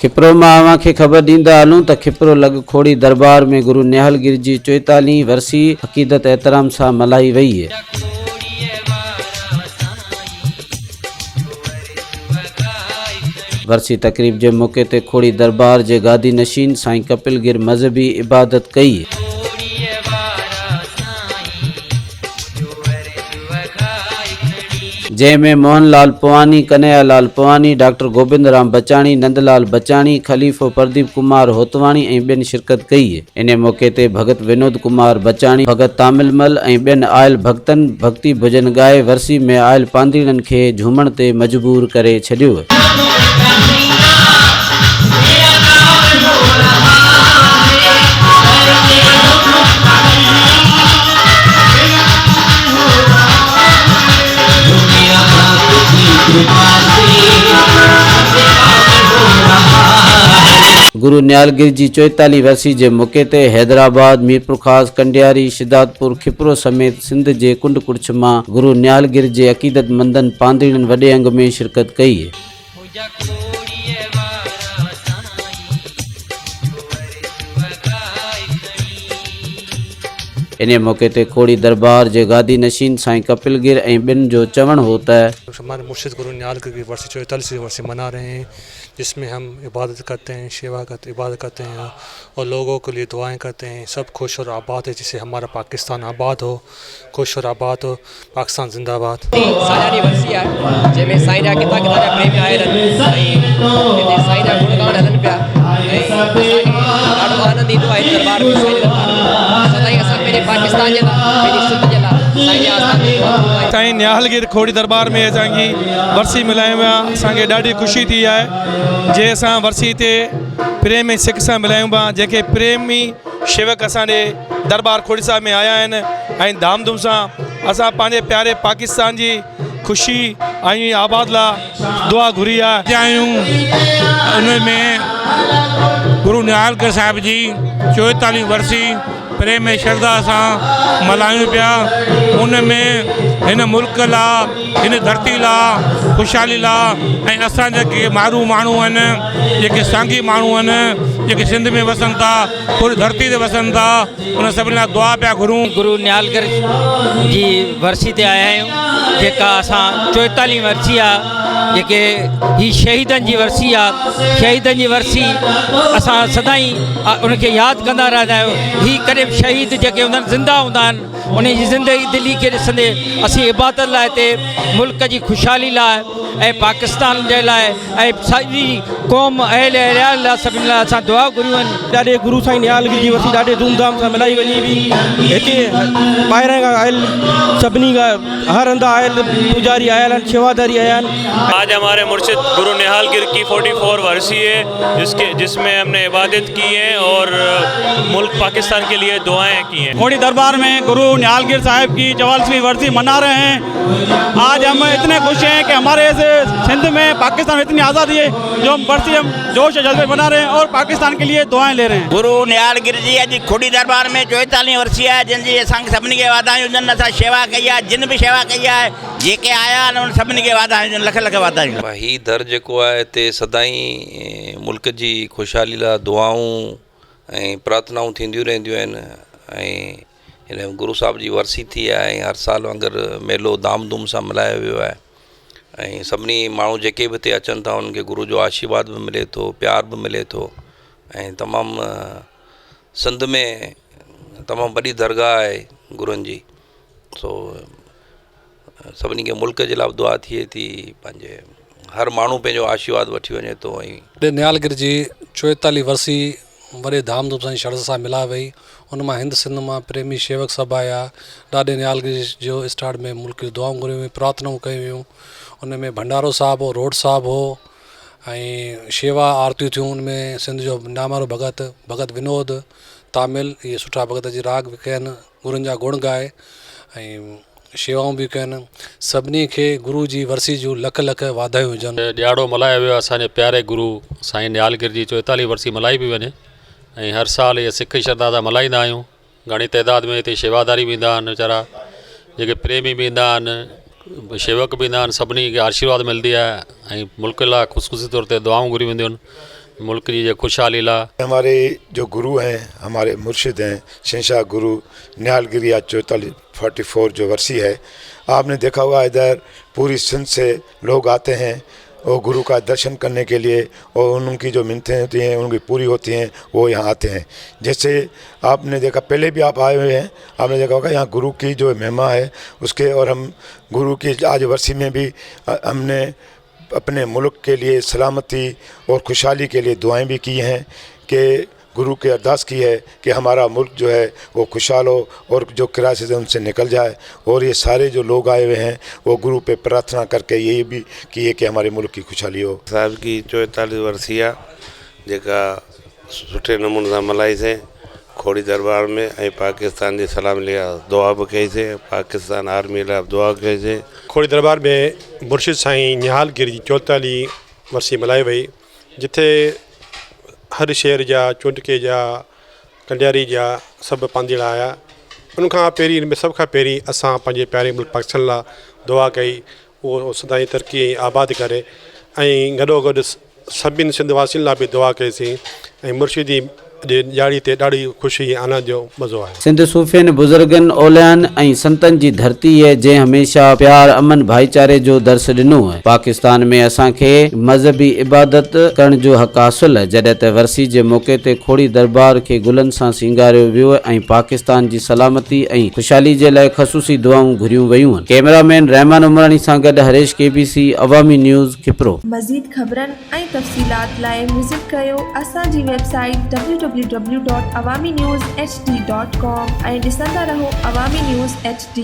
खिपरो मां अवां खे ख़बर ॾींदा हलूं त खिपरो लॻ खोड़ी दरबार में गुरु निहालगिरी जी 44वीं वरसी अक़ीदत एहतराम सां मल्हाई वई है। वरसी तकरीब के मौके ते खोड़ी दरबार के गादी नशीन साईं कपिलगिर मजहबी इबादत कई है। जैमें मोहनलाल पवानी, कन्हैयालाल पवानी, डॉक्टर गोविंद राम बचाणी, नंदलाल बचाणी, खलीफो प्रदीप कुमार होतवाणी ऐं ॿियनि शिरकत कई है। इन मौके ते भगत विनोद कुमार बचाणी, भगत तामिलमल ऐं ॿियनि आयल भक्तन भक्ति भजन गाए वरसी में आयल पांधीड़न के झूमण ते मजबूर करे छॾियो। गुरु निहालगिरी जी 44 वरसी के मौके ते हैदराबाद, मीरपुर खास, कंडियारी, शिदातपुर, खिपरो समेत सिंध के कुंड कुड़छ मां गुरु निहालगिरी जे अक़ीदतमंदन पांधीड़न वडे अंग में शिरकत कई है। इन मौके ते खोड़ी दरबार के गादी नशीन साईं कपिलगिर ऐं ॿियनि जो चवण हो त हमारे मुर्शिद गुरु निहालगिरी की वर्षी 44वीं वर्षी मना रहे हैं, जिसमें हम इबादत करते हैं, इबादत करते हैं और लोगों के लिए दुआएं करते हैं। सब खुश और आबाद है, जिससे हमारा पाकिस्तान आबाद हो, खुश और आबाद हो, पाकिस्तान जिंदाबाद। सारी वर्षी है जैमें साईं जा किता किता जा प्रेमी आयल आहिनि, साईं जा गुणगान हलन पिया ऐं ॾाढो आनंद ईंदो आहे दरबार में। साईं दरबार सदाईं असां पंहिंजे पाकिस्तान जे लाइ, पंहिंजी सिंध जे लाइ साईं जे आस्थान साईं निहालगिरी खोड़ी दरबार में असांजी वर्सी मिलायूं पिया। असांखे ॾाढी ख़ुशी थी आहे जे असां वर्सी ते प्रेमी सिख सां मिलायूं पिया, जेके प्रेमी शेवक असांजे दरबार खोड़ी साहिब में आया आहिनि ऐं धामधूम सां असां पंहिंजे प्यारे पाकिस्तान जी ख़ुशी ऐं आबाद लाइ दुआ घुरी आहे। उनमें गुरु निहालगिरी साहिब जी 44वीं वर्सी प्रेम श्रद्धा सां मल्हायूं पिया। उनमें हिन मुल्क लाइ, हिन धरती लाइ, ख़ुशहाली लाइ ऐं असां जेके माण्हू आहिनि, जेके सांगी माण्हू आहिनि, जेके सिंध में वसनि था, पूरी धरती ते वसनि था, उन सभिनी लाइ दुआ पिया घुरूं। गुरु निहालगिरी जी वर्सी ते आया आहियूं, जेका असां 44वीं वर्सी आहे, जेके ही शहीदनि जी वर्सी आहे। शहीदनि जी वर्सी असां सदाईं उनखे यादि कंदा रहंदा आहियूं। ही कॾहिं शहीद जेके हूंदा आहिनि, ज़िंदा हूंदा आहिनि, उन जी ज़िंदगी दिली खे ॾिसंदे असीं इबादत लाइ हिते मुल्क जी ख़ुशहाली लाइ ऐं पाकिस्तान जे लाइ ऐं सॼी क़ौम अहल अहलियार लाइ सभिनी लाइ असां दुआ घुरियूं आहिनि। ॾाढे गुरु साईं निहालगिरी जी वर्सी ॾाढे धूमधाम सां मल्हाई वञे पई। हिते ॿाहिरां खां आयल सभिनी खां हर हंधा आयल पुजारी आयल आहिनि, शेवादारी आया आहिनि। आज हमारे मुर्शिद गुरु निहालगिरी की 44 वर्सी है, जिसमें हमने इबादत की है और मुल्क पाकिस्तान के लिए दुआएं की हैं। खोड़ी दरबार में गुरु निहालगिरी साहिब की 44वीं वर्सी मना रहे हैं। आज हम इतने खुश हैं कि हमारे सिंध में, पाकिस्तान में इतनी आज़ादी है, जो हम वर्सी हम जोश और जज्बे मना रहे हैं और पाकिस्तान के लिए दुआएं ले रहे हैं। गुरु निहालगिरी जी अॼु खोड़ी दरबार में 44वीं वर्सी आहे, जिनजी असांखे सभिनी खे वाधायूं हुजनि। असां शेवा कई आहे, जिन बि शेवा कई आहे, जेके आया आहिनि उन सभिनी खे वाधायूं हुजनि, लख लख वाधायूं। ही दर जेको आहे हिते सदाईं मुल्क जी ख़ुशहाली लाइ दुआऊं ऐं प्रार्थनाऊं थींदियूं रहंदियूं आहिनि ऐं हिन गुरु साहिब जी वर्सी थी आहे ऐं हर साल वांगुरु मेलो धामधूम सां मल्हायो वियो आहे ऐं सभिनी माण्हू जेके बि हिते अचनि था उन्हनि खे गुरु जो आशीर्वाद बि मिले थो, प्यार बि मिले थो ऐं तमामु सिंध में तमामु वॾी दरगाह आहे गुरुनि जी। सो सभिनी खे मुल्क जे लाइ दुआ थिए थी, पंहिंजे हर माण्हू पंहिंजो आशीर्वाद वठी वञे थो। ऐं निहालगिरी जी 44 वर्सी वॾे धामधूम सां श्रद्धा सां मिला वई। उनमां हिंद सिंध मां प्रेमी शेवक सभु आया। ॾाढे निहालगिरी जो स्टार्ट में मुल्क जी दुआऊं घुरियूं हुयूं, प्रार्थनाऊं कयूं हुयूं। उनमें भंडारो साहिबु हो, रोड साहिबु हो ऐं शेवा आरतियूं थियूं। उनमें सिंध जो नामारो भगत विनोद तामिल, इहे सुठा भगत जी राग बि कयनि, गुरुनि जा गुण गाए ऐं शेवाऊं बि कयनि। सभिनी खे गुरु जी वर्सी जूं लख लख वाधायूं हुजनि। ॾियारो मल्हायो वियो असांजे प्यारे गुरु साईं निहालगिरी जी 44 वर्सी मल्हाई बि वञे ऐं हर साल इहे सिख श्रद्धा सां मल्हाईंदा आहियूं। घणी तइदाद में हिते शेवादारी बि ईंदा आहिनि, वीचारा जेके प्रेमी बि ईंदा आहिनि, शेवक बि ईंदा आहिनि। सभिनी खे आशीर्वाद मिलंदी आहे ऐं मुल्क लाइ ख़ुशख़ुशी तौर ते दुआऊं घुरी वेंदियूं आहिनि। मुल्क जी जो खुशहाली लाइ। हमारे जो गुरु हैं, हमारे मुर्शिद हैं, शहंशाह गुरु निहालगिरी आज 44 जो वर्सी है। आपने देखा होगा इधर पूरी सिंध से लोग आते हैं और गुरु का दर्शन करने के लिए, और उनकी जो मिन्नतें होती हैं उनकी पूरी होती हैं, वो यहाँ आते हैं। जैसे आपने देखा, पहले भी आप आए हुए हैं, आपने देखा होगा यहाँ गुरु की जो महिमा है उसके, और हम गुरु की आज वर्सी में भी हमने अपने मुल्क के लिए सलामती और खुशहाली के लिए दुआएं भी की हैं कि गुरु की अरदास की है कि हमारा मुल्क जो है वो खुशहाल हो और जो क्राइसिस है उनसे निकल जाए। और ये सारे जो लोग आए हुए हैं वो गुरु पे प्रार्थना करके यही भी किए कि हमारे मुल्क की खुशहाली हो। साहब की 44 वर्सी आहे जेका सुठे नमूने सां मल्हाईसीं खोड़ी दरबार में, ऐं पाकिस्तान जी सलाम लिया दुआ बि कईसीं, पाकिस्तान आर्मी लाइ दुआ कईसीं। खोड़ी दरबार में मुर्शिद साईं निहालगिरी 44 वर्सी मल्हाई वई, जिथे हर शहर जा, चुंडके जा, कंडियारी जा सभु पांदीड़ा आया। उनखां पहिरीं में सभ खां पहिरीं असां पंहिंजे प्यारे मुल्क पाकिस्तान लाइ दुआ कई, उहो सदाईं तरक़ी ऐं आबाद करे, ऐं गॾोगॾु सभिनी सिंध वासियुनि लाइ बि दुआ कईसीं। ऐं मुर्शिदी जे ॾियारी ते ॾाढी ख़ुशी आनंद जो मज़ो आहे। सिंध सूफ़ियन, बुज़ुर्गन, औलियान ऐं संतन जी धरती है जंहिं हमेशा प्यार, अमन, भाईचारे जो दर्स ॾिनो है। पाकिस्तान में असांखे मज़हबी इबादत करण जो हक़ हासिल है, जॾहिं त वर्सी जे मौक़े ते खोड़ी दरबार खे गुलनि सां सिंगारियो वियो ऐं पाकिस्तान जी सलामती ऐं खुशहाली जे लाइ ख़सूसी दुआऊं घुरियूं वयूं आहिनि। कैमरामैन रहमान उमरानी सां गॾु हरेश KBC अवामी न्यूज़ खिपरो। मज़ीद ख़बरनि ऐं तफ़सीलात लाइ विज़िट कयो असांजी वेबसाइट www.awamiNewsHD.com ऐं ॾिसंदा रहो अवामी न्यूज़ HD।